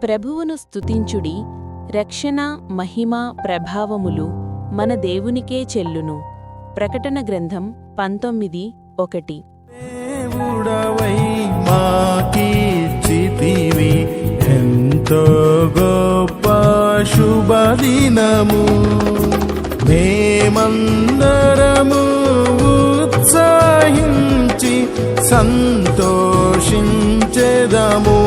ప్రభువును స్తుతించుడి. రక్షణ, మహిమ, ప్రభావములు మన దేవునికే చెల్లును. ప్రకటన గ్రంథం 19:1. దేవుడవై మాకిచ్చితివి ఎంతో గొప్ప శుభదినము. మేమందరము ఉత్సాహించి సంతోషించెదము.